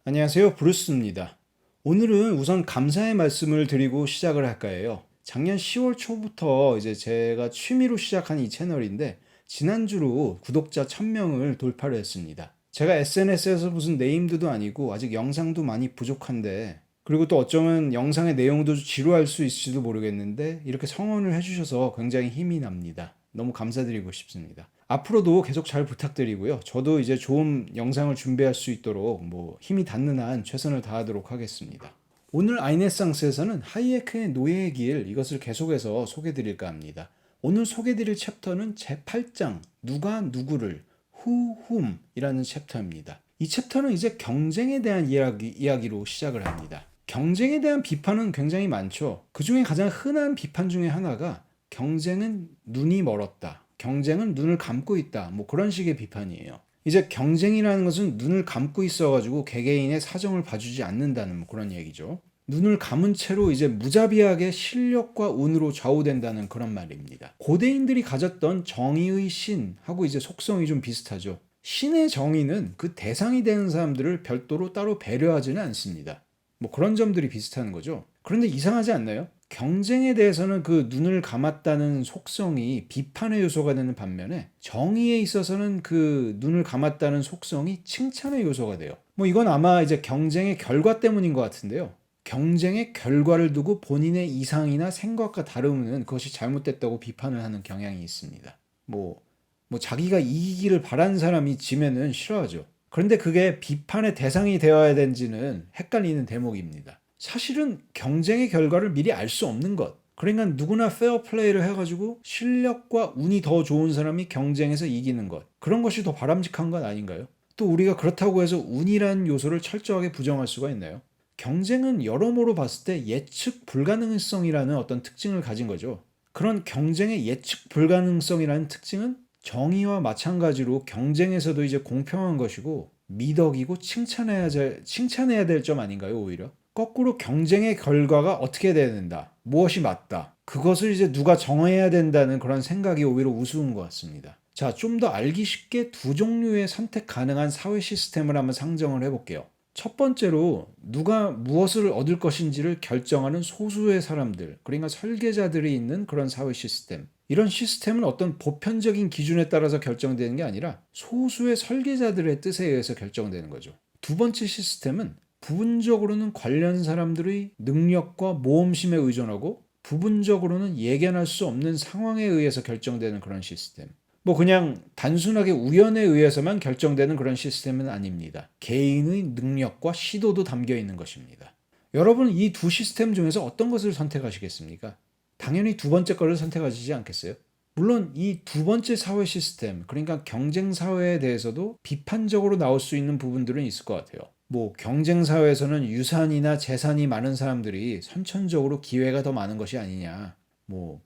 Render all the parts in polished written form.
안녕하세요. 브루스입니다. 오늘은 우선 감사의 말씀을 드리고 시작을 할까 해요. 작년 10월 초부터 이제 제가 취미로 시작한 이 채널인데 지난주로 구독자 1000명을 돌파를 했습니다. 제가 SNS에서 무슨 네임드도 아니고 아직 영상도 많이 부족한데, 그리고 또 어쩌면 영상의 내용도 지루할 수 있을지도 모르겠는데 이렇게 성원을 해주셔서 굉장히 힘이 납니다. 너무 감사드리고 싶습니다. 앞으로도 계속 잘 부탁드리고요. 저도 이제 좋은 영상을 준비할 수 있도록 힘이 닿는 한 최선을 다하도록 하겠습니다. 오늘 아이네상스에서는 하이에크의 노예의 길, 이것을 계속해서 소개드릴까 합니다. 오늘 소개드릴 챕터는 제8장 누가 누구를, Who Whom이라는 챕터입니다. 이 챕터는 이제 경쟁에 대한 이야기로 시작을 합니다. 경쟁에 대한 비판은 굉장히 많죠. 그 중에 가장 흔한 비판 중에 하나가 경쟁은 눈이 멀었다, 경쟁은 눈을 감고 있다, 그런 식의 비판이에요. 이제 경쟁이라는 것은 눈을 감고 있어가지고 개개인의 사정을 봐주지 않는다는 그런 얘기죠. 눈을 감은 채로 이제 무자비하게 실력과 운으로 좌우된다는 그런 말입니다. 고대인들이 가졌던 정의의 신하고 이제 속성이 좀 비슷하죠. 신의 정의는 그 대상이 되는 사람들을 별도로 따로 배려하지는 않습니다. 그런 점들이 비슷한 거죠. 그런데 이상하지 않나요? 경쟁에 대해서는 그 눈을 감았다는 속성이 비판의 요소가 되는 반면에 정의에 있어서는 그 눈을 감았다는 속성이 칭찬의 요소가 돼요. 이건 아마 이제 경쟁의 결과 때문인 것 같은데요. 경쟁의 결과를 두고 본인의 이상이나 생각과 다르면 그것이 잘못됐다고 비판을 하는 경향이 있습니다. 자기가 이기기를 바란 사람이 지면은 싫어하죠. 그런데 그게 비판의 대상이 되어야 되는지는 헷갈리는 대목입니다. 사실은 경쟁의 결과를 미리 알 수 없는 것. 그러니까 누구나 페어 플레이를 해가지고 실력과 운이 더 좋은 사람이 경쟁에서 이기는 것. 그런 것이 더 바람직한 건 아닌가요? 또 우리가 그렇다고 해서 운이라는 요소를 철저하게 부정할 수가 있나요? 경쟁은 여러모로 봤을 때 예측 불가능성이라는 어떤 특징을 가진 거죠. 그런 경쟁의 예측 불가능성이라는 특징은 정의와 마찬가지로 경쟁에서도 이제 공평한 것이고 미덕이고 칭찬해야 될 점 아닌가요, 오히려? 거꾸로 경쟁의 결과가 어떻게 돼야 된다, 무엇이 맞다, 그것을 이제 누가 정해야 된다는 그런 생각이 오히려 우스운 것 같습니다. 자, 좀 더 알기 쉽게 두 종류의 선택 가능한 사회 시스템을 한번 상정을 해볼게요. 첫 번째로 누가 무엇을 얻을 것인지를 결정하는 소수의 사람들, 그러니까 설계자들이 있는 그런 사회 시스템. 이런 시스템은 어떤 보편적인 기준에 따라서 결정되는 게 아니라 소수의 설계자들의 뜻에 의해서 결정되는 거죠. 두 번째 시스템은 부분적으로는 관련 사람들의 능력과 모험심에 의존하고 부분적으로는 예견할 수 없는 상황에 의해서 결정되는 그런 시스템. 그냥 단순하게 우연에 의해서만 결정되는 그런 시스템은 아닙니다. 개인의 능력과 시도도 담겨 있는 것입니다. 여러분은 이 두 시스템 중에서 어떤 것을 선택하시겠습니까? 당연히 두 번째 거를 선택하시지 않겠어요? 물론 이 두 번째 사회 시스템, 그러니까 경쟁 사회에 대해서도 비판적으로 나올 수 있는 부분들은 있을 것 같아요. 경쟁 사회에서는 유산이나 재산이 많은 사람들이 선천적으로 기회가 더 많은 것이 아니냐.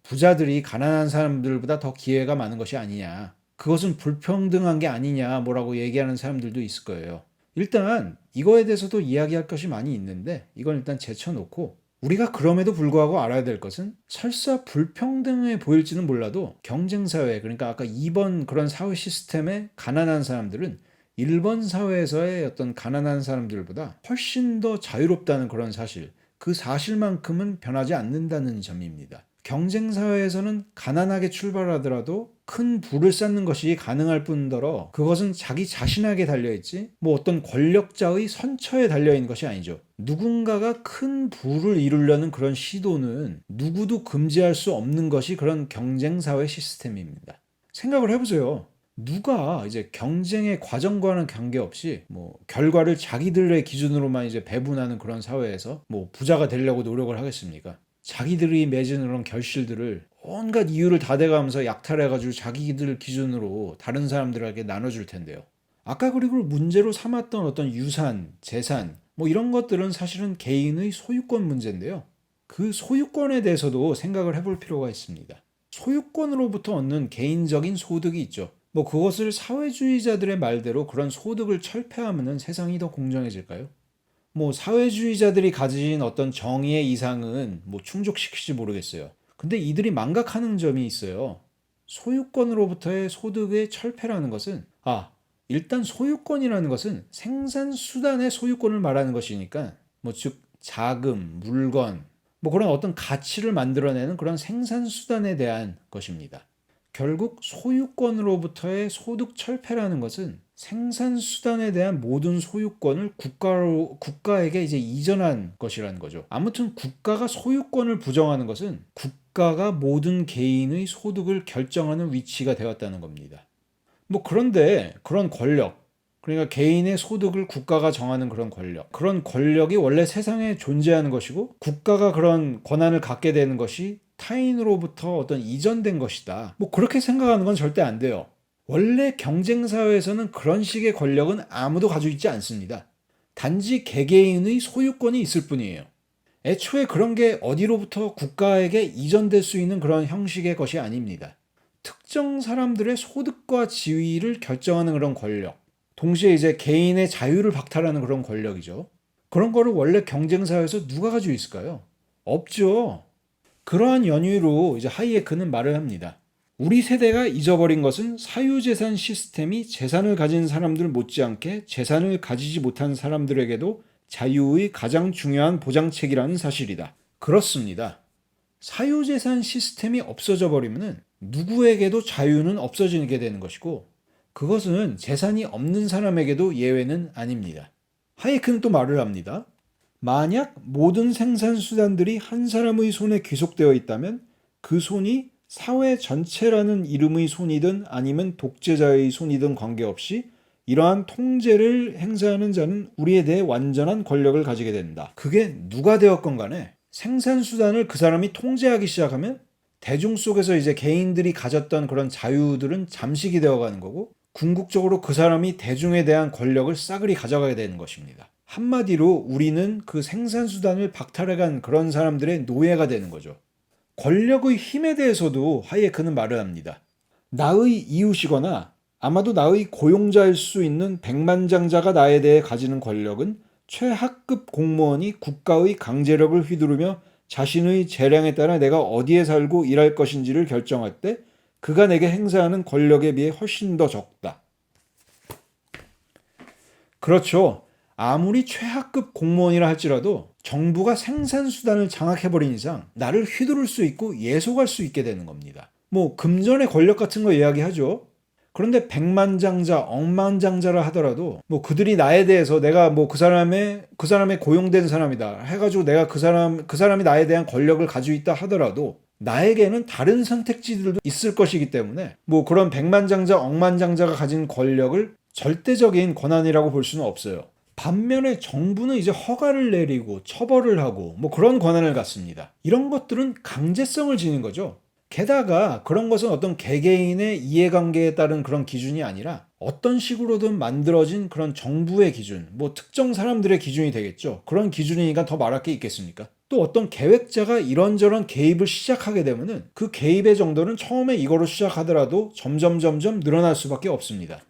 부자들이 가난한 사람들보다 더 기회가 많은 것이 아니냐. 그것은 불평등한 게 아니냐, 뭐라고 얘기하는 사람들도 있을 거예요. 일단 이거에 대해서도 이야기할 것이 많이 있는데 이건 일단 제쳐놓고, 우리가 그럼에도 불구하고 알아야 될 것은 설사 불평등해 보일지는 몰라도 경쟁사회, 그러니까 아까 2번 그런 사회 시스템의 가난한 사람들은 1번 사회에서의 어떤 가난한 사람들보다 훨씬 더 자유롭다는 그런 사실, 그 사실만큼은 변하지 않는다는 점입니다. 경쟁사회에서는 가난하게 출발하더라도 큰 부를 쌓는 것이 가능할 뿐더러 그것은 자기 자신에게 달려있지 어떤 권력자의 선처에 달려있는 것이 아니죠. 누군가가 큰 부를 이루려는 그런 시도는 누구도 금지할 수 없는 것이 그런 경쟁사회 시스템입니다. 생각을 해보세요. 누가 이제 경쟁의 과정과는 관계없이 결과를 자기들의 기준으로만 이제 배분하는 그런 사회에서 부자가 되려고 노력을 하겠습니까? 자기들이 맺은 그런 결실들을 온갖 이유를 다 대가면서 약탈해가지고 자기들 기준으로 다른 사람들에게 나눠줄 텐데요. 아까 그리고 문제로 삼았던 어떤 유산, 재산 이런 것들은 사실은 개인의 소유권 문제인데요. 그 소유권에 대해서도 생각을 해볼 필요가 있습니다. 소유권으로부터 얻는 개인적인 소득이 있죠. 그것을 사회주의자들의 말대로 그런 소득을 철폐하면 세상이 더 공정해질까요? 사회주의자들이 가진 어떤 정의의 이상은 충족시킬지 모르겠어요. 근데 이들이 망각하는 점이 있어요. 소유권으로부터의 소득의 철폐라는 것은 일단 소유권이라는 것은 생산수단의 소유권을 말하는 것이니까 즉 자금, 물건, 그런 어떤 가치를 만들어내는 그런 생산수단에 대한 것입니다. 결국 소유권으로부터의 소득 철폐라는 것은 생산수단에 대한 모든 소유권을 국가에게 이제 이전한 것이라는 거죠. 아무튼 국가가 소유권을 부정하는 것은 국가가 모든 개인의 소득을 결정하는 위치가 되었다는 겁니다. 그런데 그런 권력, 그러니까 개인의 소득을 국가가 정하는 그런 권력이 원래 세상에 존재하는 것이고 국가가 그런 권한을 갖게 되는 것이 타인으로부터 어떤 이전된 것이다. 그렇게 생각하는 건 절대 안 돼요. 원래 경쟁사회에서는 그런 식의 권력은 아무도 가지고 있지 않습니다. 단지 개개인의 소유권이 있을 뿐이에요. 애초에 그런 게 어디로부터 국가에게 이전될 수 있는 그런 형식의 것이 아닙니다. 특정 사람들의 소득과 지위를 결정하는 그런 권력, 동시에 이제 개인의 자유를 박탈하는 그런 권력이죠. 그런 거를 원래 경쟁사회에서 누가 가지고 있을까요? 없죠. 그러한 연유로 이제 하이에크는 말을 합니다. 우리 세대가 잊어버린 것은 사유재산 시스템이 재산을 가진 사람들 못지않게 재산을 가지지 못한 사람들에게도 자유의 가장 중요한 보장책이라는 사실이다. 그렇습니다. 사유재산 시스템이 없어져 버리면 누구에게도 자유는 없어지게 되는 것이고 그것은 재산이 없는 사람에게도 예외는 아닙니다. 하이에크는 또 말을 합니다. 만약 모든 생산수단들이 한 사람의 손에 귀속되어 있다면 그 손이 사회 전체라는 이름의 손이든 아니면 독재자의 손이든 관계없이 이러한 통제를 행사하는 자는 우리에 대해 완전한 권력을 가지게 된다. 그게 누가 되었건 간에 생산수단을 그 사람이 통제하기 시작하면 대중 속에서 이제 개인들이 가졌던 그런 자유들은 잠식이 되어가는 거고 궁극적으로 그 사람이 대중에 대한 권력을 싸그리 가져가게 되는 것입니다. 한마디로 우리는 그 생산수단을 박탈해간 그런 사람들의 노예가 되는 거죠. 권력의 힘에 대해서도 하이에크는 말을 합니다. 나의 이웃이거나 아마도 나의 고용자일 수 있는 백만장자가 나에 대해 가지는 권력은 최하급 공무원이 국가의 강제력을 휘두르며 자신의 재량에 따라 내가 어디에 살고 일할 것인지를 결정할 때 그가 내게 행사하는 권력에 비해 훨씬 더 적다. 그렇죠. 아무리 최하급 공무원이라 할지라도 정부가 생산수단을 장악해버린 이상 나를 휘두를 수 있고 예속할 수 있게 되는 겁니다. 금전의 권력 같은 거 이야기하죠. 그런데 백만장자, 억만장자라 하더라도 그들이 나에 대해서 내가 그 사람의 고용된 사람이다 해가지고 내가 그 사람이 나에 대한 권력을 가지고 있다 하더라도 나에게는 다른 선택지들도 있을 것이기 때문에 그런 백만장자, 억만장자가 가진 권력을 절대적인 권한이라고 볼 수는 없어요. 반면에 정부는 이제 허가를 내리고 처벌을 하고 그런 권한을 갖습니다. 이런 것들은 강제성을 지닌 거죠. 게다가 그런 것은 어떤 개개인의 이해관계에 따른 그런 기준이 아니라 어떤 식으로든 만들어진 그런 정부의 기준, 특정 사람들의 기준이 되겠죠. 그런 기준이니까 더 말할 게 있겠습니까? 또 어떤 계획자가 이런저런 개입을 시작하게 되면은 그 개입의 정도는 처음에 이거로 시작하더라도 점점 늘어날 수밖에 없습니다.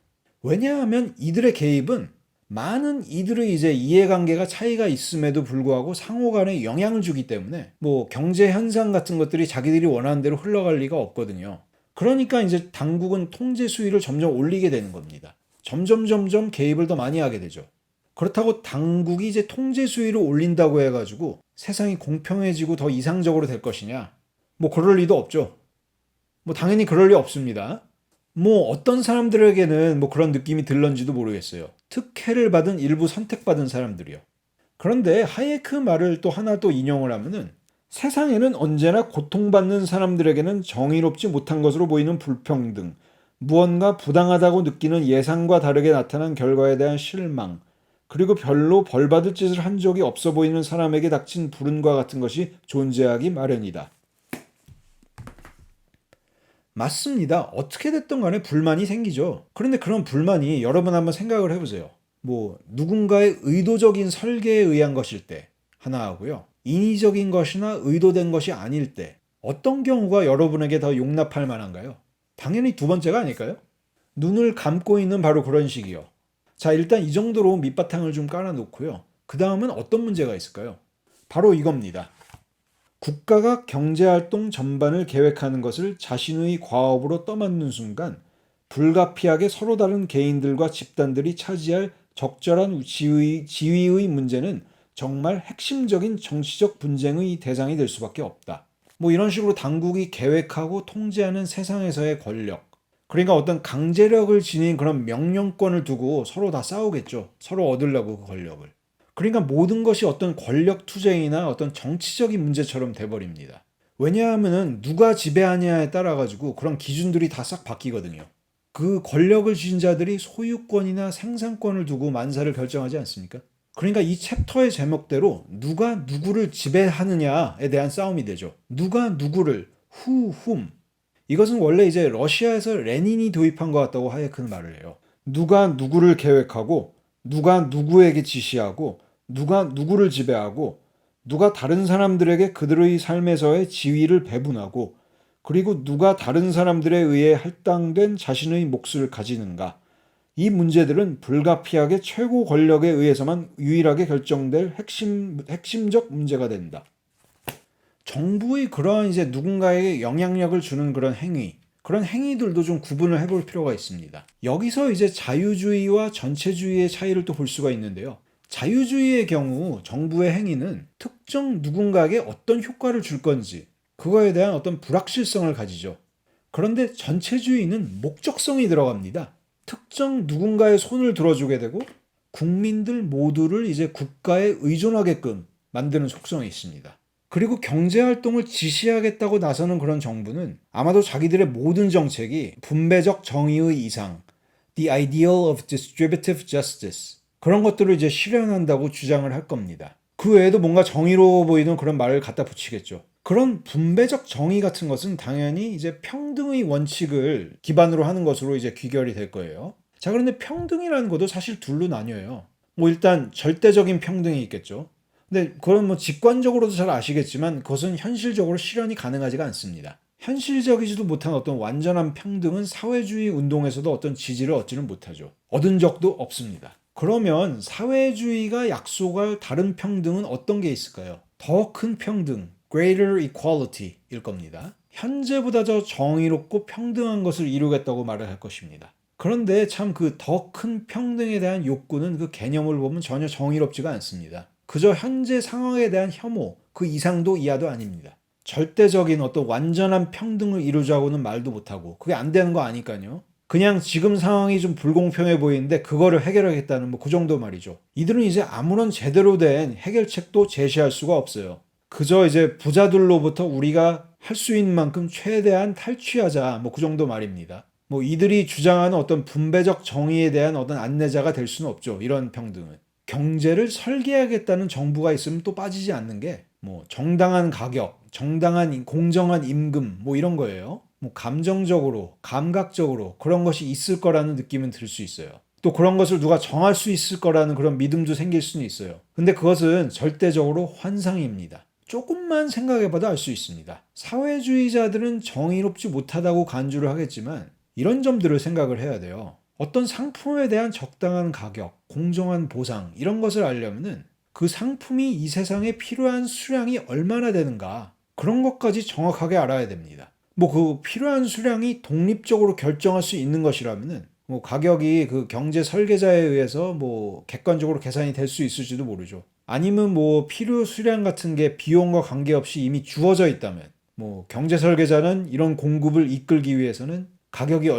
왜냐하면 이들의 개입은 많은 이들의 이제 이해관계가 차이가 있음에도 불구하고 상호간에 영향을 주기 때문에 경제 현상 같은 것들이 자기들이 원하는 대로 흘러갈 리가 없거든요. 그러니까 이제 당국은 통제 수위를 점점 올리게 되는 겁니다. 점점 개입을 더 많이 하게 되죠. 그렇다고 당국이 이제 통제 수위를 올린다고 해가지고 세상이 공평해지고 더 이상적으로 될 것이냐? 그럴 리도 없죠. 당연히 그럴 리 없습니다. 어떤 사람들에게는 그런 느낌이 들런지도 모르겠어요. 특혜를 받은 일부 선택받은 사람들이요. 그런데 하이에크 말을 또 하나 또 인용을 하면은 세상에는 언제나 고통받는 사람들에게는 정의롭지 못한 것으로 보이는 불평등, 무언가 부당하다고 느끼는 예상과 다르게 나타난 결과에 대한 실망, 그리고 별로 벌받을 짓을 한 적이 없어 보이는 사람에게 닥친 불운과 같은 것이 존재하기 마련이다. 맞습니다. 어떻게 됐든 간에 불만이 생기죠. 그런데 그런 불만이 여러분 한번 생각을 해보세요. 누군가의 의도적인 설계에 의한 것일 때 하나 하고요. 인위적인 것이나 의도된 것이 아닐 때 어떤 경우가 여러분에게 더 용납할 만한가요? 당연히 두 번째가 아닐까요? 눈을 감고 있는 바로 그런 식이요. 자, 일단 이 정도로 밑바탕을 좀 깔아놓고요. 그 다음은 어떤 문제가 있을까요? 바로 이겁니다. 국가가 경제활동 전반을 계획하는 것을 자신의 과업으로 떠맡는 순간 불가피하게 서로 다른 개인들과 집단들이 차지할 적절한 지위의 문제는 정말 핵심적인 정치적 분쟁의 대상이 될 수밖에 없다. 뭐 이런 식으로 당국이 계획하고 통제하는 세상에서의 권력. 그러니까 어떤 강제력을 지닌 그런 명령권을 두고 서로 다 싸우겠죠. 서로 얻으려고 그 권력을. 그러니까 모든 것이 어떤 권력 투쟁이나 어떤 정치적인 문제처럼 돼버립니다. 왜냐하면은 누가 지배하냐에 따라 가지고 그런 기준들이 다 싹 바뀌거든요. 그 권력을 쥐은 자들이 소유권이나 생산권을 두고 만사를 결정하지 않습니까? 그러니까 이 챕터의 제목대로 누가 누구를 지배하느냐에 대한 싸움이 되죠. 누가 누구를, whom. 이것은 원래 이제 러시아에서 레닌이 도입한 것 같다고 하예크는 말을 해요. 누가 누구를 계획하고, 누가 누구에게 지시하고, 누가 누구를 지배하고, 누가 다른 사람들에게 그들의 삶에서의 지위를 배분하고, 그리고 누가 다른 사람들에 의해 할당된 자신의 몫을 가지는가. 이 문제들은 불가피하게 최고 권력에 의해서만 유일하게 결정될 핵심적 문제가 된다. 정부의 그러한 이제 누군가에게 영향력을 주는 그런 행위들도 좀 구분을 해볼 필요가 있습니다. 여기서 이제 자유주의와 전체주의의 차이를 또 볼 수가 있는데요. 자유주의의 경우 정부의 행위는 특정 누군가에게 어떤 효과를 줄 건지 그거에 대한 어떤 불확실성을 가지죠. 그런데 전체주의는 목적성이 들어갑니다. 특정 누군가의 손을 들어주게 되고 국민들 모두를 이제 국가에 의존하게끔 만드는 속성이 있습니다. 그리고 경제활동을 지시하겠다고 나서는 그런 정부는 아마도 자기들의 모든 정책이 분배적 정의의 이상, the ideal of distributive justice, 그런 것들을 이제 실현한다고 주장을 할 겁니다. 그 외에도 뭔가 정의로워 보이는 그런 말을 갖다 붙이겠죠. 그런 분배적 정의 같은 것은 당연히 이제 평등의 원칙을 기반으로 하는 것으로 이제 귀결이 될 거예요. 자, 그런데 평등이라는 것도 사실 둘로 나뉘어요. 뭐 일단 절대적인 평등이 있겠죠. 근데 그건 뭐 직관적으로도 잘 아시겠지만 그것은 현실적으로 실현이 가능하지가 않습니다. 현실적이지도 못한 어떤 완전한 평등은 사회주의 운동에서도 어떤 지지를 얻지는 못하죠. 얻은 적도 없습니다. 그러면 사회주의가 약속할 다른 평등은 어떤 게 있을까요? 더 큰 평등, greater equality 일 겁니다. 현재보다 더 정의롭고 평등한 것을 이루겠다고 말을 할 것입니다. 그런데 참 그 더 큰 평등에 대한 욕구는 그 개념을 보면 전혀 정의롭지가 않습니다. 그저 현재 상황에 대한 혐오, 그 이상도 이하도 아닙니다. 절대적인 어떤 완전한 평등을 이루자고는 말도 못하고 그게 안 되는 거 아니까요. 그냥 지금 상황이 좀 불공평해 보이는데 그거를 해결하겠다는 뭐 그 정도 말이죠. 이들은 이제 아무런 제대로 된 해결책도 제시할 수가 없어요. 그저 이제 부자들로부터 우리가 할 수 있는 만큼 최대한 탈취하자 뭐 그 정도 말입니다. 뭐 이들이 주장하는 어떤 분배적 정의에 대한 어떤 안내자가 될 수는 없죠. 이런 평등은. 경제를 설계하겠다는 정부가 있으면 또 빠지지 않는 게 뭐 정당한 가격, 정당한 공정한 임금 뭐 이런 거예요. 뭐 감정적으로, 감각적으로 그런 것이 있을 거라는 느낌은 들 수 있어요. 또 그런 것을 누가 정할 수 있을 거라는 그런 믿음도 생길 수는 있어요. 근데 그것은 절대적으로 환상입니다. 조금만 생각해봐도 알 수 있습니다. 사회주의자들은 정의롭지 못하다고 간주를 하겠지만 이런 점들을 생각을 해야 돼요. 어떤 상품에 대한 적당한 가격, 공정한 보상 이런 것을 알려면은 그 상품이 이 세상에 필요한 수량이 얼마나 되는가 그런 것까지 정확하게 알아야 됩니다. 뭐 그 필요한 수량이 독립적으로 결정할 수 있는 것이라면은 뭐 가격이 그 경제 설계자에 의해서 뭐 객관적으로 계산이 될 수 있을지도 모르죠. 아니면 뭐 필요 수량 같은 게 비용과 관계없이 이미 주어져 있다면 뭐 경제 설계자는 이런 공급을 이끌기 위해서는 가격이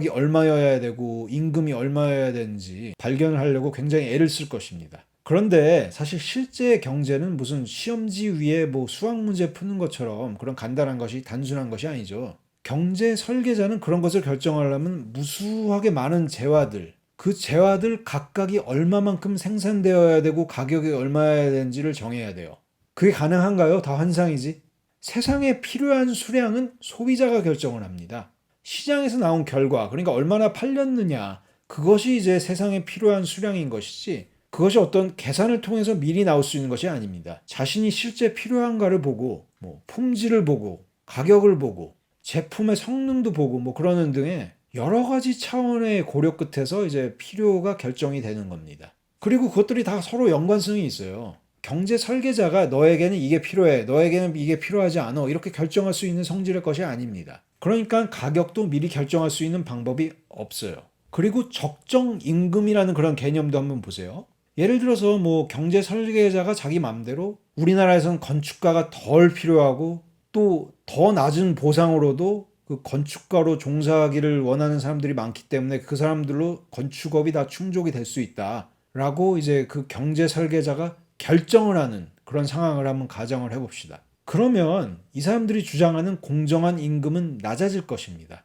얼마여야 되고 임금이 얼마여야 되는지 발견을 하려고 굉장히 애를 쓸 것입니다. 그런데 사실 실제 경제는 무슨 시험지 위에 뭐 수학 문제 푸는 것처럼 그런 간단한 것이 단순한 것이 아니죠. 경제 설계자는 그런 것을 결정하려면 무수하게 많은 재화들, 그 재화들 각각이 얼마만큼 생산되어야 되고 가격이 얼마여야 되는지를 정해야 돼요. 그게 가능한가요? 다 환상이지. 세상에 필요한 수량은 소비자가 결정을 합니다. 시장에서 나온 결과, 그러니까 얼마나 팔렸느냐, 그것이 이제 세상에 필요한 수량인 것이지 그것이 어떤 계산을 통해서 미리 나올 수 있는 것이 아닙니다. 자신이 실제 필요한가를 보고 뭐 품질을 보고 가격을 보고 제품의 성능도 보고 뭐 그러는 등의 여러 가지 차원의 고려 끝에서 이제 필요가 결정이 되는 겁니다. 그리고 그것들이 다 서로 연관성이 있어요. 경제 설계자가 너에게는 이게 필요해, 너에게는 이게 필요하지 않아 이렇게 결정할 수 있는 성질의 것이 아닙니다. 그러니까 가격도 미리 결정할 수 있는 방법이 없어요. 그리고 적정 임금이라는 그런 개념도 한번 보세요. 예를 들어서 뭐 경제 설계자가 자기 맘대로 우리나라에선 건축가가 덜 필요하고 또 더 낮은 보상으로도 그 건축가로 종사하기를 원하는 사람들이 많기 때문에 그 사람들로 건축업이 다 충족이 될 수 있다라고 이제 그 경제 설계자가 결정을 하는 그런 상황을 한번 가정을 해봅시다. 그러면 이 사람들이 주장하는 공정한 임금은 낮아질 것입니다.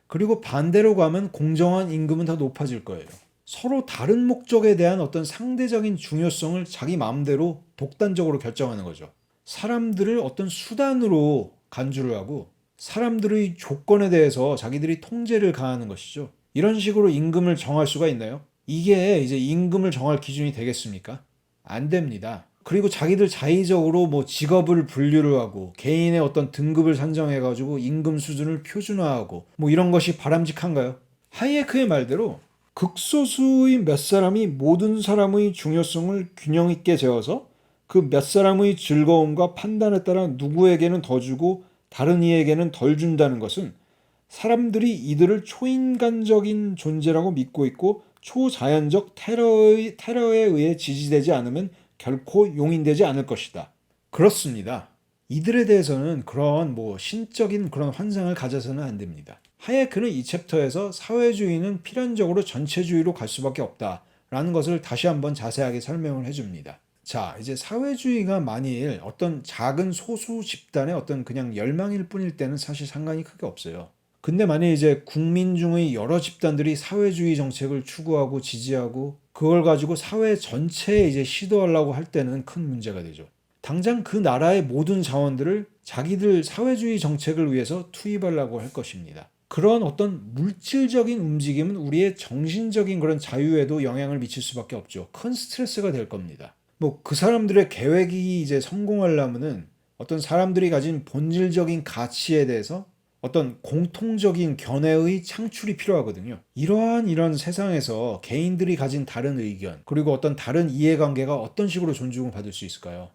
그리고 반대로 가면 공정한 임금은 더 높아질 거예요. 서로 다른 목적에 대한 어떤 상대적인 중요성을 자기 마음대로 독단적으로 결정하는 거죠. 사람들을 어떤 수단으로 간주를 하고 사람들의 조건에 대해서 자기들이 통제를 가하는 것이죠. 이런 식으로 임금을 정할 수가 있나요? 이게 이제 임금을 정할 기준이 되겠습니까? 안 됩니다. 그리고 자기들 자의적으로 뭐 직업을 분류를 하고 개인의 어떤 등급을 산정해가지고 임금 수준을 표준화하고 뭐 이런 것이 바람직한가요? 하이에크의 말대로 극소수의 몇 사람이 모든 사람의 중요성을 균형 있게 재어서 그 몇 사람의 즐거움과 판단에 따라 누구에게는 더 주고 다른 이에게는 덜 준다는 것은 사람들이 이들을 초인간적인 존재라고 믿고 있고 초자연적 테러에 의해 지지되지 않으면 결코 용인되지 않을 것이다. 그렇습니다. 이들에 대해서는 그런 뭐 신적인 그런 환상을 가져서는 안 됩니다. 하예크는 이 챕터에서 사회주의는 필연적으로 전체주의로 갈 수밖에 없다라는 것을 다시 한번 자세하게 설명을 해줍니다. 자, 이제 사회주의가 만일 어떤 작은 소수 집단의 어떤 그냥 열망일 뿐일 때는 사실 상관이 크게 없어요. 근데 만약 이제 국민 중의 여러 집단들이 사회주의 정책을 추구하고 지지하고 그걸 가지고 사회 전체에 이제 시도하려고 할 때는 큰 문제가 되죠. 당장 그 나라의 모든 자원들을 자기들 사회주의 정책을 위해서 투입하려고 할 것입니다. 그런 어떤 물질적인 움직임은 우리의 정신적인 그런 자유에도 영향을 미칠 수밖에 없죠. 큰 스트레스가 될 겁니다. 뭐 그 사람들의 계획이 이제 성공하려면은 어떤 사람들이 가진 본질적인 가치에 대해서 어떤 공통적인 견해의 창출이 필요하거든요. 이런 세상에서 개인들이 가진 다른 의견, 그리고 어떤 다른 이해관계가 어떤 식으로 존중을 받을 수 있을까요?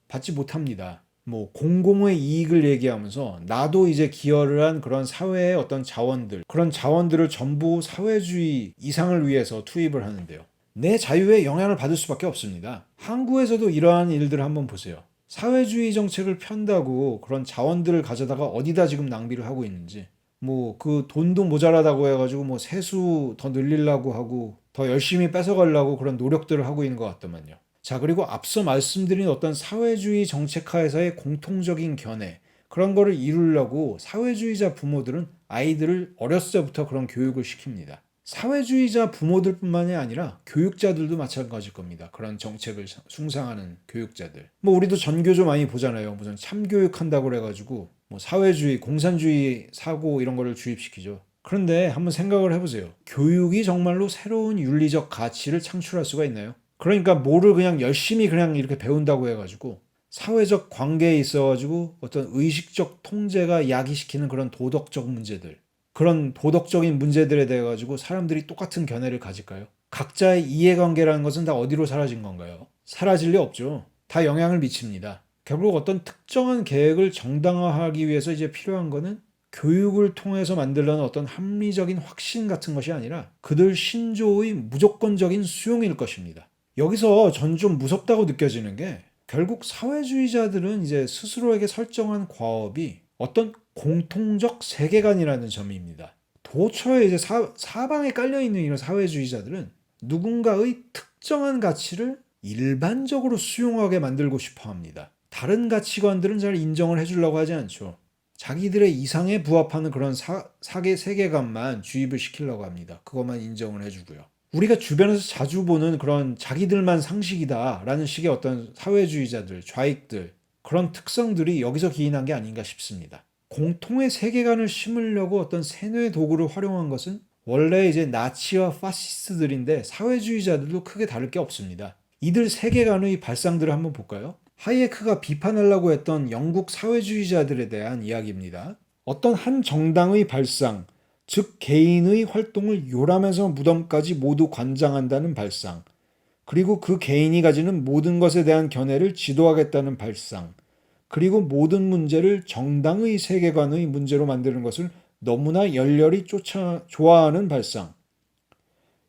받지 못합니다. 뭐 공공의 이익을 얘기하면서 나도 이제 기여를 한 그런 사회의 어떤 자원들, 그런 자원들을 전부 사회주의 이상을 위해서 투입을 하는데요. 내 자유에 영향을 받을 수밖에 없습니다. 한국에서도 이러한 일들을 한번 보세요. 사회주의 정책을 편다고 그런 자원들을 가져다가 어디다 지금 낭비를 하고 있는지, 뭐 그 돈도 모자라다고 해가지고 뭐 세수 더 늘리려고 하고 더 열심히 뺏어가려고 그런 노력들을 하고 있는 것 같더만요. 자, 그리고 앞서 말씀드린 어떤 사회주의 정책하에서의 공통적인 견해, 그런 거를 이루려고 사회주의자 부모들은 아이들을 어렸을 때부터 그런 교육을 시킵니다. 사회주의자 부모들뿐만이 아니라 교육자들도 마찬가지일 겁니다. 그런 정책을 숭상하는 교육자들. 뭐 우리도 전교조 많이 보잖아요. 무슨 참교육한다고 그래가지고 뭐 사회주의, 공산주의 사고 이런 거를 주입시키죠. 그런데 한번 생각을 해보세요. 교육이 정말로 새로운 윤리적 가치를 창출할 수가 있나요? 그러니까 뭐를 그냥 열심히 그냥 이렇게 배운다고 해가지고 사회적 관계에 있어가지고 어떤 의식적 통제가 야기시키는 그런 도덕적 문제들, 그런 도덕적인 문제들에 대해 가지고 사람들이 똑같은 견해를 가질까요? 각자의 이해관계라는 것은 다 어디로 사라진 건가요? 사라질 리 없죠. 다 영향을 미칩니다. 결국 어떤 특정한 계획을 정당화하기 위해서 이제 필요한 거는 교육을 통해서 만들려는 어떤 합리적인 확신 같은 것이 아니라 그들 신조의 무조건적인 수용일 것입니다. 여기서 전 좀 무섭다고 느껴지는 게 결국 사회주의자들은 이제 스스로에게 설정한 과업이 어떤 공통적 세계관이라는 점입니다. 도처에 이제 사방에 깔려있는 이런 사회주의자들은 누군가의 특정한 가치를 일반적으로 수용하게 만들고 싶어 합니다. 다른 가치관들은 잘 인정을 해주려고 하지 않죠. 자기들의 이상에 부합하는 그런 세계관만 주입을 시키려고 합니다. 그것만 인정을 해주고요. 우리가 주변에서 자주 보는 그런 자기들만 상식이다라는 식의 어떤 사회주의자들, 좌익들, 그런 특성들이 여기서 기인한 게 아닌가 싶습니다. 공통의 세계관을 심으려고 어떤 세뇌 도구를 활용한 것은 원래 이제 나치와 파시스트들인데 사회주의자들도 크게 다를 게 없습니다. 이들 세계관의 발상들을 한번 볼까요? 하이에크가 비판하려고 했던 영국 사회주의자들에 대한 이야기입니다. 어떤 한 정당의 발상, 즉 개인의 활동을 요람에서 무덤까지 모두 관장한다는 발상, 그리고 그 개인이 가지는 모든 것에 대한 견해를 지도하겠다는 발상, 그리고 모든 문제를 정당의 세계관의 문제로 만드는 것을 너무나 열렬히 좋아하는 발상.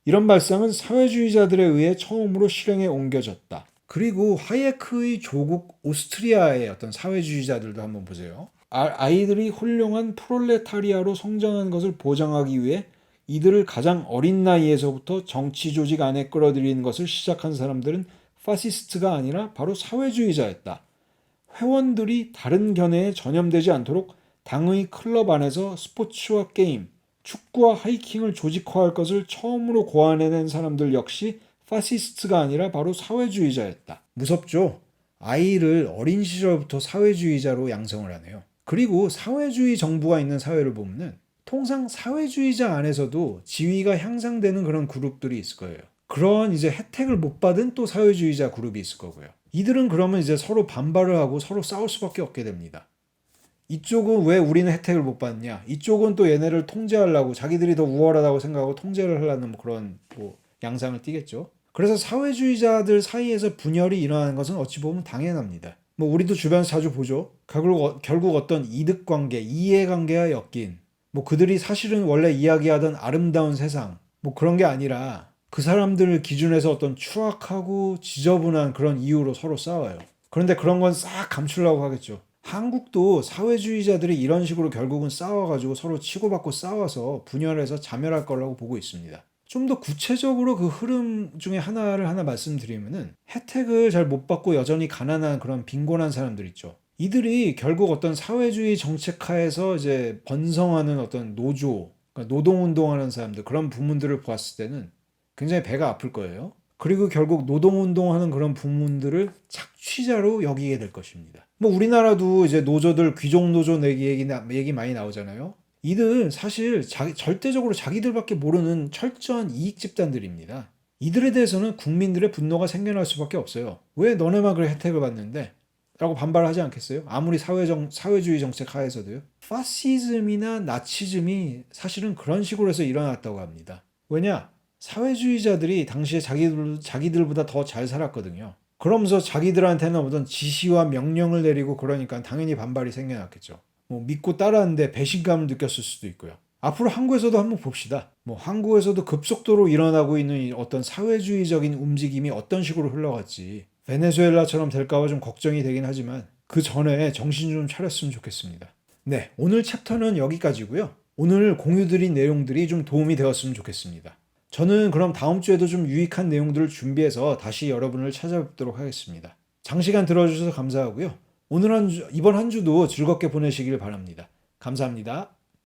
이런 발상은 사회주의자들에 의해 처음으로 실행에 옮겨졌다. 그리고 하예크의 조국 오스트리아의 어떤 사회주의자들도 한번 보세요. 아이들이 훌륭한 프롤레타리아로 성장한 것을 보장하기 위해 이들을 가장 어린 나이에서부터 정치 조직 안에 끌어들이는 것을 시작한 사람들은 파시스트가 아니라 바로 사회주의자였다. 회원들이 다른 견해에 전염되지 않도록 당의 클럽 안에서 스포츠와 게임, 축구와 하이킹을 조직화할 것을 처음으로 고안해낸 사람들 역시 파시스트가 아니라 바로 사회주의자였다. 무섭죠? 아이를 어린 시절부터 사회주의자로 양성을 하네요. 그리고 사회주의 정부가 있는 사회를 보면은 통상 사회주의자 안에서도 지위가 향상되는 그런 그룹들이 있을 거예요. 그런 이제 혜택을 못 받은 또 사회주의자 그룹이 있을 거고요. 이들은 그러면 이제 서로 반발을 하고 서로 싸울 수밖에 없게 됩니다. 이쪽은 왜 우리는 혜택을 못 받냐? 이쪽은 또 얘네를 통제하려고 자기들이 더 우월하다고 생각하고 통제를 하려는 그런 양상을 띠겠죠. 그래서 사회주의자들 사이에서 분열이 일어나는 것은 어찌 보면 당연합니다. 우리도 주변에서 자주 보죠. 결국 어떤 이득관계, 이해관계가 엮인 그들이 사실은 원래 이야기하던 아름다운 세상 그런 게 아니라 그 사람들을 기준해서 어떤 추악하고 지저분한 그런 이유로 서로 싸워요. 그런데 그런 건 싹 감추려고 하겠죠. 한국도 사회주의자들이 이런 식으로 결국은 싸워가지고 서로 치고받고 싸워서 분열해서 자멸할 거라고 보고 있습니다. 좀 더 구체적으로 그 흐름 중에 하나를 말씀드리면은 혜택을 잘 못 받고 여전히 가난한 그런 빈곤한 사람들 있죠. 이들이 결국 어떤 사회주의 정책하에서 이제 번성하는 어떤 노조, 그러니까 노동운동하는 사람들 그런 부문들을 보았을 때는 굉장히 배가 아플 거예요. 그리고 결국 노동운동하는 그런 부문들을 착취자로 여기게 될 것입니다. 우리나라도 이제 노조들 귀족 노조 얘기 많이 나오잖아요. 이들 사실 절대적으로 자기들밖에 모르는 철저한 이익 집단들입니다. 이들에 대해서는 국민들의 분노가 생겨날 수밖에 없어요. 왜 너네만 그래 혜택을 받는데? 라고 반발하지 않겠어요? 아무리 사회주의 정책 하에서도요. 파시즘이나 나치즘이 사실은 그런 식으로 해서 일어났다고 합니다. 왜냐? 사회주의자들이 당시에 자기들보다 더 잘 살았거든요. 그러면서 자기들한테는 어떤 지시와 명령을 내리고 그러니까 당연히 반발이 생겨났겠죠. 믿고 따랐는데 배신감을 느꼈을 수도 있고요. 앞으로 한국에서도 한번 봅시다. 한국에서도 급속도로 일어나고 있는 어떤 사회주의적인 움직임이 어떤 식으로 흘러갈지 베네수엘라처럼 될까봐 좀 걱정이 되긴 하지만 그 전에 정신 좀 차렸으면 좋겠습니다. 네, 오늘 챕터는 여기까지고요. 오늘 공유드린 내용들이 좀 도움이 되었으면 좋겠습니다. 저는 그럼 다음 주에도 좀 유익한 내용들을 준비해서 다시 여러분을 찾아뵙도록 하겠습니다. 장시간 들어주셔서 감사하고요. 이번 한 주도 즐겁게 보내시길 바랍니다. 감사합니다.